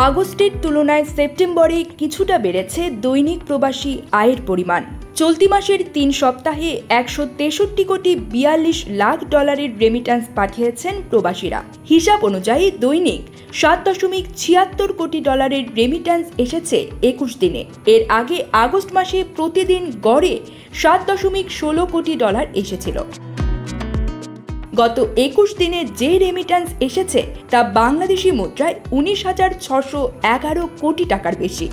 আগস্টের তুলনায় সেপ্টেম্বরে কিছুটা বেড়েছে দৈনিক প্রবাসী আয়ের পরিমাণ। চলতি মাসের 3 সপ্তাহে 163 কোটি 42 লাখ ডলারের রেমিট্যান্স পাঠিয়েছেন প্রবাসীরা। হিসাব অনুযায়ী দৈনিক 7.76 কোটি ডলারের রেমিট্যান্স এসেছে 21 দিনে। এর আগে আগস্ট মাসে প্রতিদিন গড়ে 7.16 কোটি ডলার এসেছিল। গত 21 দিনে যে রেমিট্যান্স এসেছে তা বাংলাদেশি মুদ্রায় 19,611 কোটি টাকার বেশি।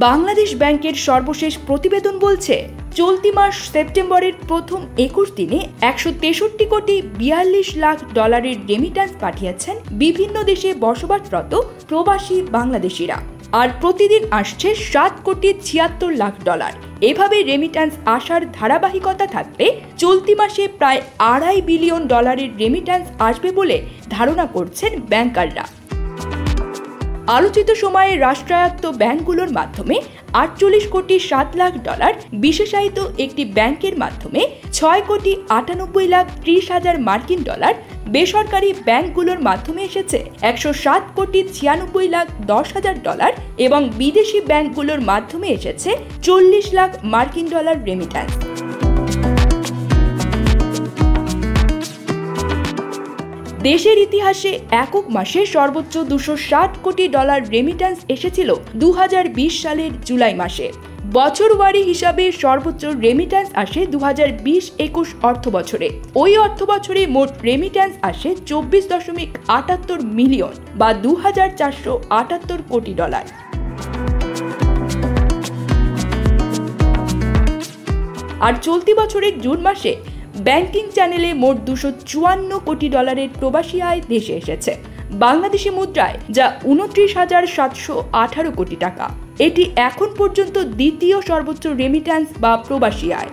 বাংলাদেশ ব্যাংকের সর্বশেষ প্রতিবেদন বলছে, চলতি মাস সেপ্টেম্বরের প্রথম 21 দিনে 163 কোটি 42 লাখ ডলারের রেমিট্যান্স পাঠিয়েছেন বিভিন্ন দেশে বসবাসরত প্রবাসী বাংলাদেশিরা। আর প্রতিদিন আসছে 7 কোটি 76 লাখ ডলার। এভাবে রেমিট্যান্স আসার ধারাবাহিকতা থাকলে চলতি মাসে প্রায় 2.5 বিলিয়ন ডলারের রেমিট্যান্স আসবে বলে ধারণা করছেন ব্যাংকাররা। আলোচিত সময়ে রাষ্ট্রায়ত্ত ব্যাংকগুলোর মাধ্যমে 48 কোটি 7 লাখ ডলার, বিশেষায়িত একটি ব্যাংকের মাধ্যমে 6 কোটি 98 লাখ 30 হাজার মার্কিন ডলার, বেসরকারি ব্যাংকগুলোর মাধ্যমে এসেছে 107 কোটি 96 লাখ 10 হাজার ডলার এবং বিদেশি ব্যাংকগুলোর মাধ্যমে এসেছে 40 লাখ মার্কিন ডলার রেমিট্যান্স। দেশের ইতিহাসে একক মাসে সর্বোচ্চ 260 কোটি ডলার রেমিট্যান্স এসেছিল 2020 সালের জুলাই মাসে। বছরওয়ারি হিসাবে সর্বোচ্চ রেমিট্যান্স আসে 2020-21 অর্থ বছরে। ওই অর্থ বছরে মোট রেমিট্যান্স আসে 24.78 মিলিয়ন বা 2,478 কোটি ডলার। আর চলতি বছরের জুন মাসে ব্যাংকিং চ্যানেলে মোট 254 কোটি ডলারের প্রবাসী আয় দেশে এসেছে বাংলাদেশি মুদ্রায়, যা 29,718 কোটি টাকা। এটি এখন পর্যন্ত দ্বিতীয় সর্বোচ্চ রেমিট্যান্স বা প্রবাসী আয়।